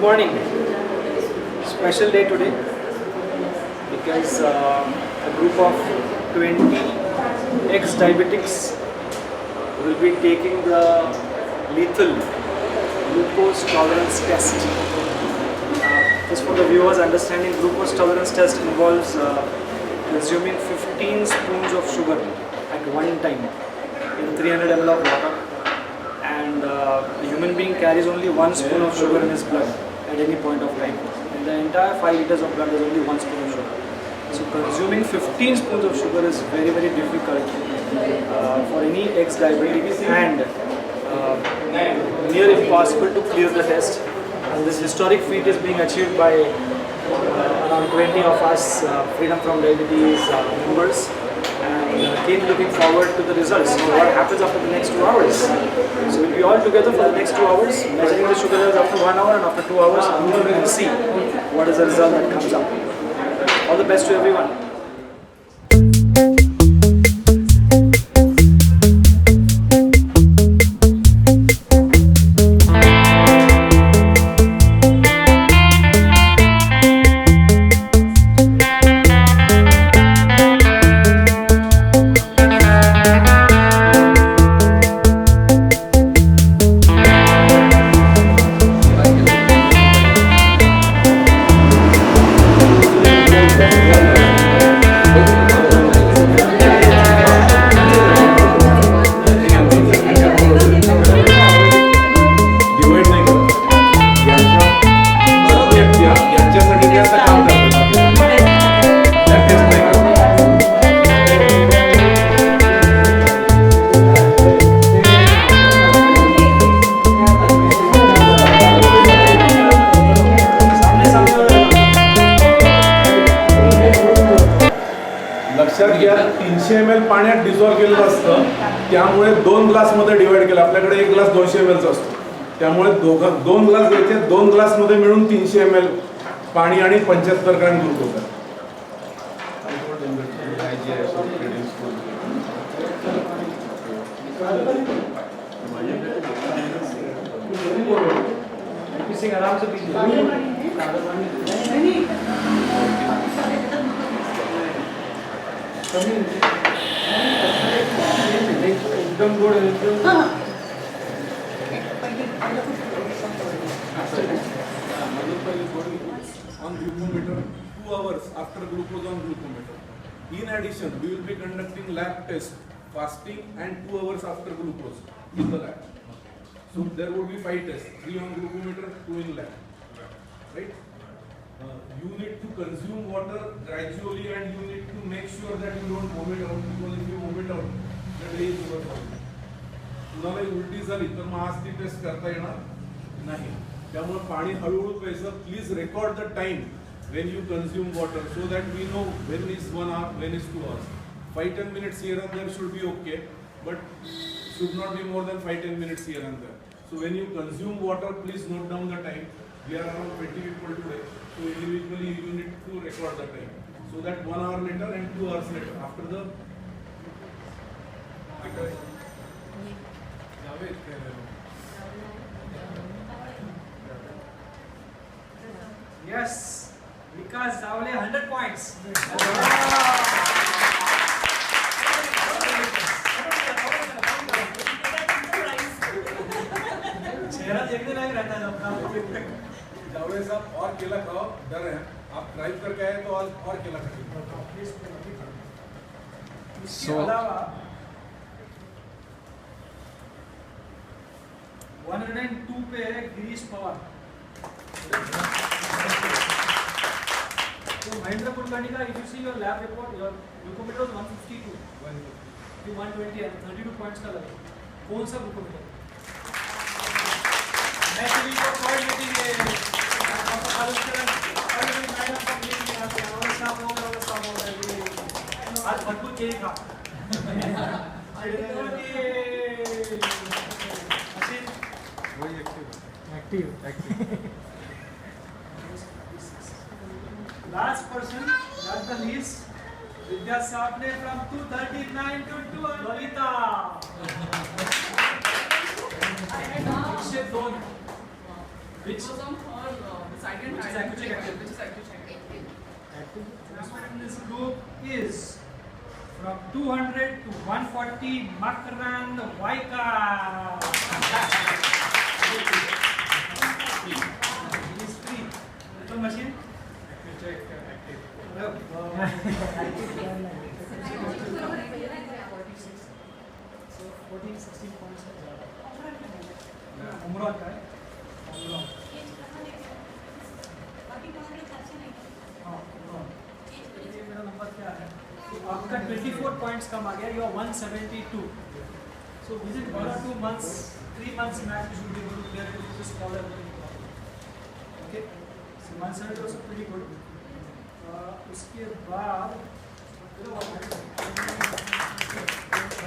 morning. Special day today because a group of 20 ex-diabetics will be taking the lethal glucose tolerance test. Just for the viewers understanding, glucose tolerance test involves consuming 15 spoons of sugar at one time in 300 ml of water, and a human being carries only 1 spoon of sugar in his blood at any point of time. In the entire 5 liters of blood, there is only 1 spoon of sugar. So consuming 15 spoons of sugar is very, very difficult for any ex-diabetic and near impossible to clear the test. And this historic feat is being achieved by around 20 of us Freedom from Diabetes members, and keen looking forward to the results. So what happens after the next 2 hours? So we'll be all together for the next 2 hours, measuring the sugar levels after 1 hour, and after 2 hours we will see what is the result that comes up. All the best to everyone. लक्षात घ्या 300 ml पाण्यात dissolve केलेलं असतं, त्यामुळे 2 ग्लासमध्ये divide केलं. आपल्याकडे 1 glass 200 ml चा असतो, त्यामुळे 2 ग्लास घ्यायचे, 2 ग्लासमध्ये मिळून 300 ml पाणी आणि 75 ग्रॅम ग्लुकोज. आराम से एकदम गोड on glucometer 2 hours after glucose on glucometer. In addition, we will be conducting lab test fasting and 2 hours after glucose in the lab. So there will be 5 tests, 3 on glucometer, 2 in lab. Right? You need to consume water gradually and you need to make sure that you don't vomit out, because if you vomit out, the day is over for you. तुम्हाला उलटी झाली तर मग आज ती test करता येणार नाही. त्यामुळे पाणी हळूहळू प्यायचं. Please record the time when you consume water so that we know when is 1 hour, when is 2 hours. 5-10 minutes here and there should be okay, but should not be more than 5-10 minutes here and there. So when you consume water, please note down the time. We are around 20 people today, so individually you need to record the time, so that 1 hour later and 2 hours later after the Yes, Vikas Zavle 100 points. चेहरा देखने लायक रहता है अपना. जावड़े साहब और केला खाओ, डर है आप ड्राइव करके आए तो आज और केला खाइए. इसके अलावा 102 पे है Girish Pawar. So Mahendra Kulkarni, if you see your lab report, your glucometer was 152 to 120 and 32 points का लगा. कौन सा glucometer? नेक्स्ट वीक को कॉल मीटिंग है. आपको आलोचना मैडम का मीटिंग है, आपके और स्टाफ होगा आज भरपूर केक खा. Active. Last person, not the least, Vidya Sapne from 239 to 2. Lolita. इससे 2. Which? It was on her decided Which is time. Accucheck active. Which is Accucheck active. Transfer in this group is from 200 to 140 Makarand Waika. It is free. Little machine. So 14, 16 points. Umran का है उमरान हाँ उमरान ये मेरा number क्या है तो आपका 24 points कम आ गया you are 172 so within 1 or 2 months 3 months max you should be able to clear it with this smaller okay so 172 is pretty good उसके बाद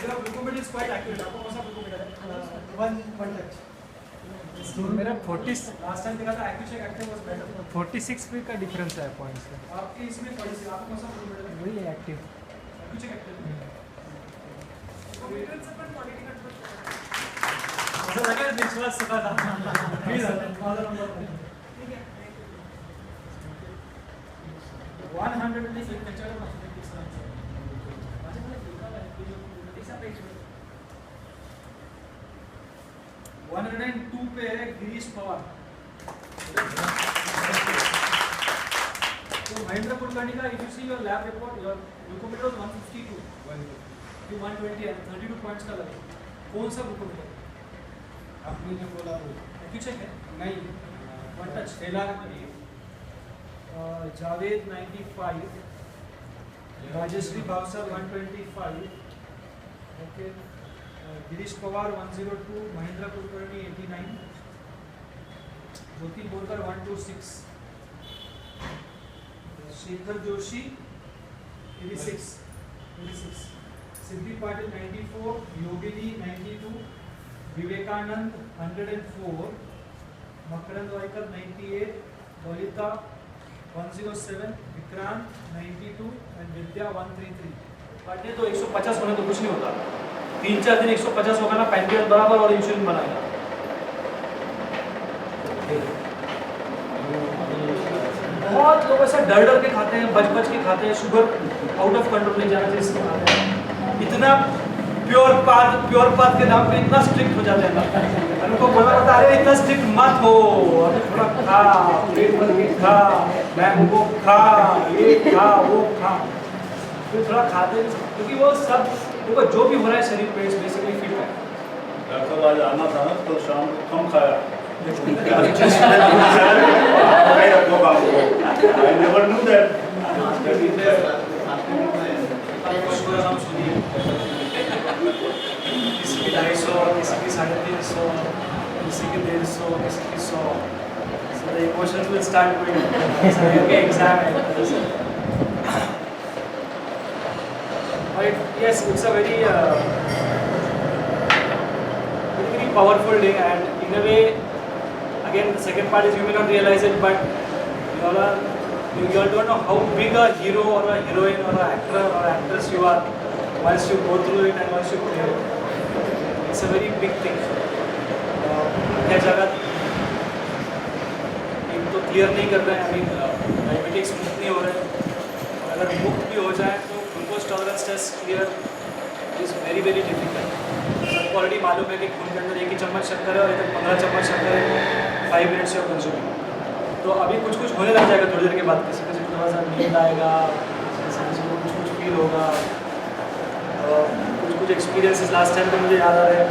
मेरा ग्लूकोमीटर इज क्वाइट एक्यूरेट आपको कौन सा ग्लूकोमीटर है वन टच मेरा 40 last time देखा था एक्यूचेक एक्टिव वाज बेटर 46 पे का डिफरेंस है पॉइंट्स का आपके इसमें 46 आपको कौन सा ग्लूकोमीटर है वही है एक्टिव एक्यूचेक एक्टिव Computer से पण quality control करता है. ऐसा लगा विश्वास सका था प्लीज फादर नंबर ठीक है. 100 में से कच्चा ना माझे मला लिखा है कि जो ऐसा पेज 102 पे है गिरीश पवार तो महेंद्र कुलकर्णी का if you see your lab report your glucometer was 152 to 120 and 32 points का लगा कौन सा ग्लूकोमीटर आपने जो बोला वो एक्यूचेक है नहीं वन टच पहला जावेद 95 राजश्री भावसर 125 ओके गिरीश पवार 102 महेंद्र कुलकर्णी 89 ज्योति बोरकर 126 शेखर जोशी 86 सिद्धि पाटिल 94 योगिनी 92 विवेकानंद 104 मकरंद वाइकर 98 ललिता 107 विक्रांत 92 एंड विद्या 133 पढ़ने तो 150 होने तो कुछ नहीं होता 3-4 दिन 150 होगा ना पैनक्रियास बराबर और इंसुलिन बनाएगा बहुत लोग ऐसा डर डर के खाते हैं बच के खाते हैं शुगर आउट ऑफ कंट्रोल नहीं जाना चाहिए इसके खाते हैं इतना प्योर पाथ के नाम पे इतना स्ट्रिक्ट हो जाते हैं उनको बोलना पड़ता है अरे इतना स्ट्रिक्ट मत हो अरे थोड़ा खा पेट भर के खा मैंगो खा ये खा वो खा फिर थोड़ा खाते क्योंकि वो सब देखो जो भी हो रहा है शरीर पे बेसिकली फिट है डॉक्टर आज आना था ना तो शाम को कम खाया I never knew that. किसी की 250 किसी की 350 किसी की 150 किसी की 100 so the emotions will start going okay exam but yes it's a very powerful day and in a way again the second part is you may not realize it but you all don't know how big a hero or a heroine or an actor or actress you are once you go through it and once you clear it. It's a very big thing. क्या जगह एक तो clear नहीं कर रहे हैं अभी diabetics मुक्त नहीं हो रहे हैं अगर मुक्त भी हो जाए तो glucose tolerance test clear is very difficult सबको ऑलरेडी मालूम है कि खून के अंदर 1 चम्मच शक्कर है और इधर 15 चम्मच शक्कर है 5 मिनट्स से कंज्यूम तो अभी कुछ होने लग जाएगा थोड़ी देर के बाद किसी को थोड़ा सा नींद आएगा किसी को कुछ फील होगा कुछ एक्सपीरियंसेस लास्ट टाइम तो मुझे याद आ रहे हैं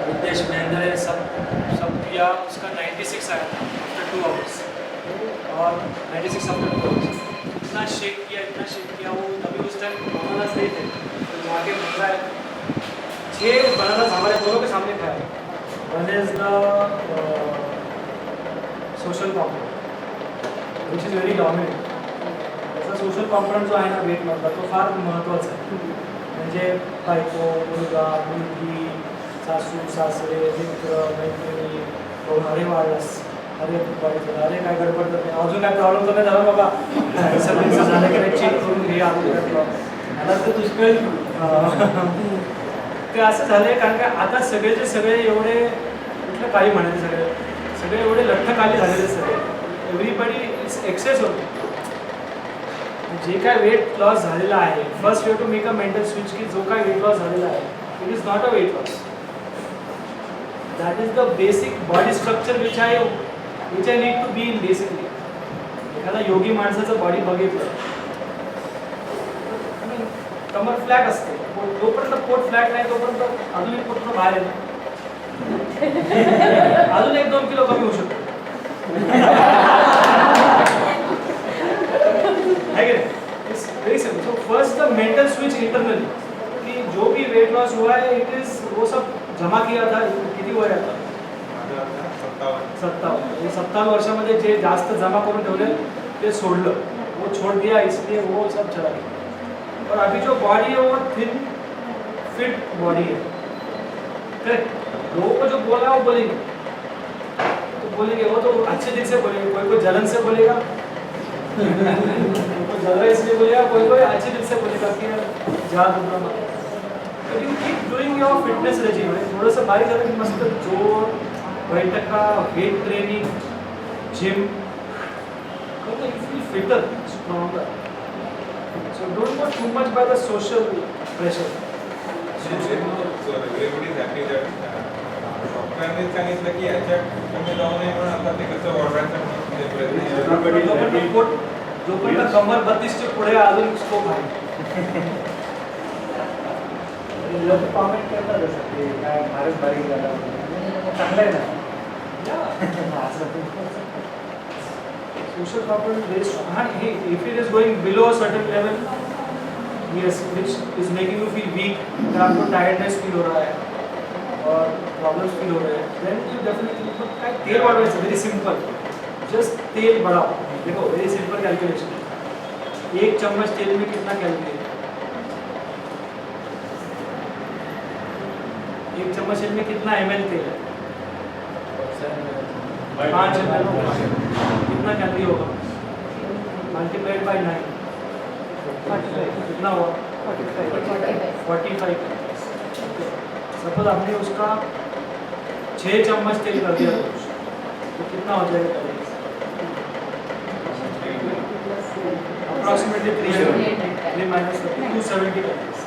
विदेश महेंद्र है सब किया उसका 96 आया था आफ्टर 2 आवर्स और 96 आफ्टर 2 आवर्स इतना शेक किया वो तभी उस टाइम बनाना सही थे तो आगे बन रहा है 6 बनाना हमारे दोनों के सामने खाया one is the social component which is very dominant त्याचा सोशल कॉम्पोनंट जो आहे ना वेट मधला तो फार महत्त्वाचा आहे म्हणजे बायको मुलगा मुलगी सासू सासरे मित्र मैत्रिणी अरे वाढलास अरे अरे काय गडबड करते अजून काय प्रॉब्लेम तर नाही झाला बाबा सर्विस झालं की नाही चेक करून घे आता तर दुष्काळ ते असं झालं आहे कारण का आता सगळेचे सगळे एवढे कुठलं काही म्हणायचे सगळे सगळे एवढे लठ्ठखाली झालेले सगळे एव्हरीबडी इज एक्सेस होते. जे काय वेट लॉस झालेला आहे first you to make a mental switch की जो काय वेट लॉस झालेला आहे it is not a weight loss. That is the basic body structure which I need to be in basically. एखादा योगी माणसाचं बॉडी बघितलं कमर फ्लॅट असते. जोपर्यंत पोट फ्लॅट नाही तोपर्यंत अजून एक पोट बाहेर येतं. अजून 1-2 किलो कमी होऊ शकतो. Very simple. So first the mental switch internally कि जो भी वेट लॉस हुआ है इट इज वो सब जमा किया था. किती वय आता 57 वर्षामध्ये जे जास्त जमा करून ठेवले ते सोडलं. वो छोड़ दिया इसलिए वो सब चला गया. और अभी जो बॉडी है वो थिन फिट बॉडी है. करेक्ट. लोगों को जो बोला वो बोलेंगे तो बोलेंगे वो तो अच्छे दिल से बोलेंगे. कोई कोई जलन से बोलेगा कोई जल रहा है इसलिए बोलेगा. कोई कोई अच्छे दिल से बोलेगा कि जा दूंगा मत. तो you keep doing your fitness regime. थोडंसं बारीक झालं की मस्त जोर बैठका weight training gym you feel fitter stronger. So don't go too much by the social pressure. everybody is happy that डॉक्टरांनी सांगितलं की याच्यात कमी जाऊ नये म्हणून आता ते कसं वाढवायचा प्रयत्न. जोपर्यंत कमर 32 च्या पुढे अजून स्कोप आहे. लोक कॉमेंट करतात असं की काय फारच बारीक झाला चांगलं आहे ना. Social component is very strong. And if it is going below a certain level, yes, which is making you feel weak, अगर आपको tiredness feel हो रहा है और problems feel हो रहे हैं, then you definitely तेल बढ़ाना. very simple. Just तेल बढ़ाओ. देखो very simple calculation. 1 चम्मच तेल में कितना कैलोरी है? 1 चम्मच तेल में कितना ml तेल है? 5 ml. कितना कैलोरी होगा? मल्टीप्लाइड बाय 9 कितना हुआ? 45. सपोज आपने उसका 6 चम्मच तेल कर दिया तो कितना हो जाएगा? Approximately 300 minus 270 calories.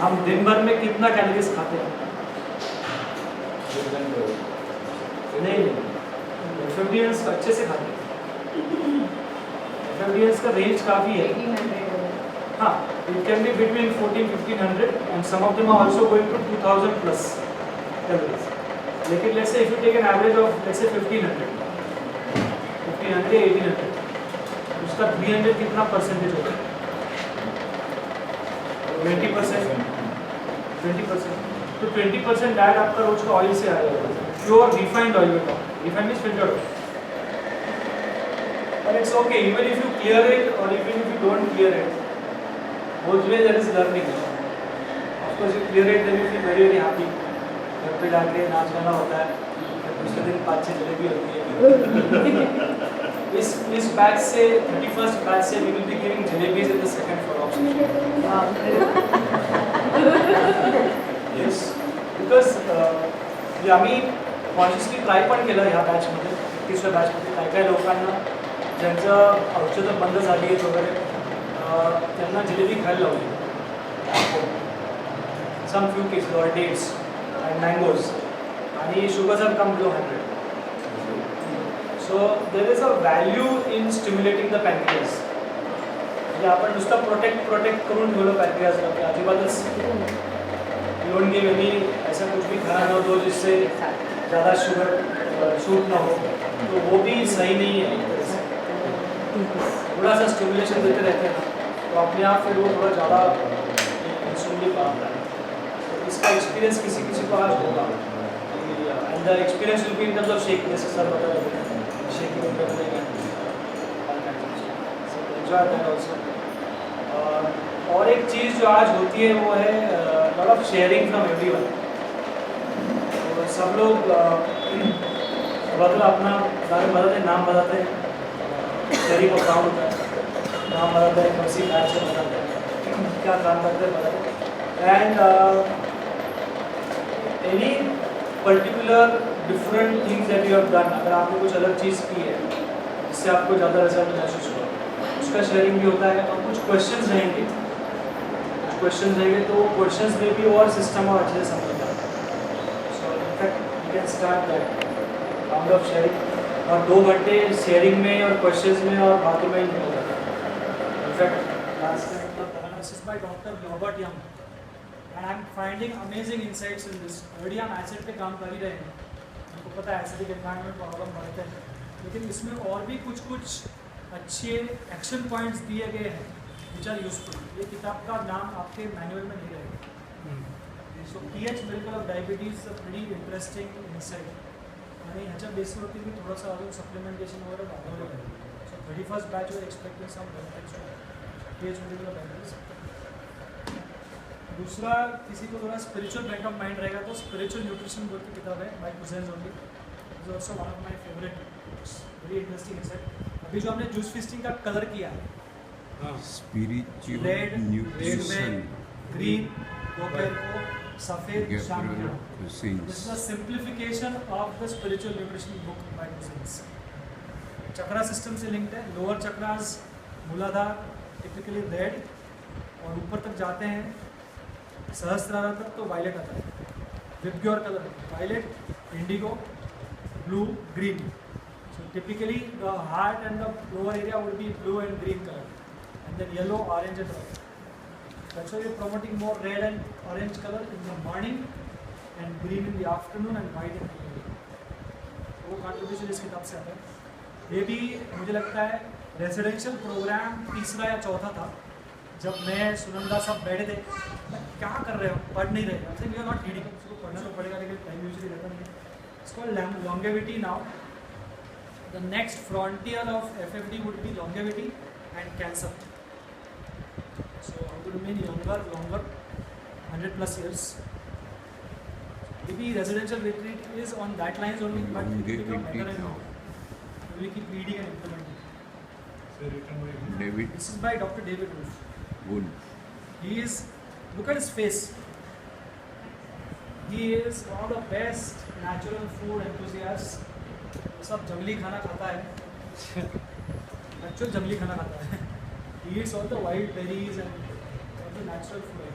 हम दिन भर में कितना कैलोरीज खाते हैं? नहीं FMDNs अच्छे से खाते हैं. FMDNs का रेंज काफ़ी है. हाँ, it can be between 1400-1500 and some of them are also going to 2000 plus calories. लेकिन let's say if you take an average of let's say 1500, 1800, उसका 300 कितना परसेंटेज होगा? 20%. तो 20% डाइट आपका रोज का ऑयल से आएगा. प्योर रिफाइंड ऑयल में. Refined is filtered oil. But it's okay even if you clear it or even if you don't clear it. Both ways there is learning. Of course you clear it then you feel very happy. घर पे जाके नाच गाना होता है. उसके दिन 5-6 जलेबी होती है. इस बैच से 31st बैच से we will be giving jalebis in the second floor option. Yes, because आम्ही कॉन्शियसली ट्राय पण केलं ह्या बॅचमध्ये 31व्या बॅचमध्ये. काही लोकांना ज्यांचं औषधं बंद झाली आहेत वगैरे त्यांना जिलेबी खायला लावली. Some few cases or dates and mangoes आणि sugars have come below 100. So there is a value in stimulating the pancreas. म्हणजे आपण नुसतं प्रोटेक्ट करून ठेवलं पॅनक्रियाजला की अजिबातच डोंट गिव एनी ऐसा कुछ भी खाना न दो जिससे ज़्यादा शुगर शूट ना हो. तो वो भी सही नहीं है. थोड़ा सा स्टिमुलेशन देते रहते हैं तो अपने आप फिर वो थोड़ा ज़्यादा इंसुलिन पाता है. तो इसका एक्सपीरियंस किसी को आज होगा. And the experience will be in terms of shake. जैसे सर बता रहे थे शेकिंग एंजॉय दैट ऑल्सो. और एक चीज़ जो आज होती है वो है lot of sharing from everyone. सब लोग मतलब अपना बताते नाम बताते हैं. शरीर को काम होता है नाम बताते हैं. किसी बैच से बताते हैं क्या काम करते हैं बताते हैं. And any particular different things that you have done, अगर आपने कुछ अलग चीज़ की है जिससे आपको ज़्यादा रिजल्ट महसूस हुआ, उसका शेयरिंग भी होता है। और कुछ क्वेश्चंस रहेंगे, तो क्वेश्चंस में भी और सिस्टम और अच्छे से समझ आता है। So in fact you can start that round of sharing, और 2 घंटे शेयरिंग में और क्वेश्चंस में और बातों में ही निकल जाता है। In fact last time this is by doctor Robert young and I am finding amazing insights in this. Already हम एसिड पे काम कर ही रहे हैं, हमको पता है एसिडिक एनवायरनमेंट प्रॉब्लम बढ़ते हैं, लेकिन इसमें और भी कुछ अच्छे एक्शन पॉइंट्स दिए गए हैं विच आर यूजफुल। ये किताब का नाम आपके मैनुअल में नहीं रहेगा। सो pH medical of diabetes very interesting insight, आणि ह्याच्या बेसवरती मी थोडंसं अजून सप्लिमेंटेशन वगैरे वाढवलं आहे। सो 31st बॅच वर expecting some benefits PH medical of diabetes. दूसरा किसी को थोड़ा स्पिरिचुअल ब्रेक ऑफ माइंड रहेगा तो स्पिरिचुअल न्यूट्रिशन बोल की किताब है by Cousens only, is also one of my favourite, very interesting insight. अभी जो हमने जूस फिस्टिंग का कलर किया है, स्पिरिचुअल रेड न्यूट्रिशन में ग्रीन, दोपहर को सफ़ेद, शाम को। Cousens. This is a simplification of the spiritual nutrition book by Kuzin's. Chakra system से लिंक्ड है। लोअर चक्रास मूलाधार टिपिकली रेड, और ऊपर तक जाते हैं सहस्त्रार तक तो वायलेट आता है। VIBGYOR colour violet, indigo, blue, green. So typically the heart and the lower area would be blue and green color, and then yellow, orange and red. That's why we're promoting more red and orange color in the morning and green in the afternoon and white in the evening. वो contribution इस किताब से आता है। ये भी मुझे लगता है रेजिडेंशियल प्रोग्राम 3रा या 4था था, जब मैं सुनंदा सब बैठे थे, क्या कर रहे हो, पढ़ नहीं रहे, I think you are not reading, उसको पढ़ना तो पड़ेगा लेकिन टाइम यूजुअली रहता नहीं है। It's called longevity now. The next frontier of FFD would be longevity and cancer. So how to remain younger, longer, 100+ years. Maybe residential retreat is on that lines only, but it will become better and better. We keep reading and implementing. So written by whom? David This is by Dr. David Wolf. Wolf. He is, look at his face. He is one of the best natural food enthusiasts. सब जंगली खाना खाता है, actual जंगली खाना खाता है। He eats all the wild berries and all the natural food.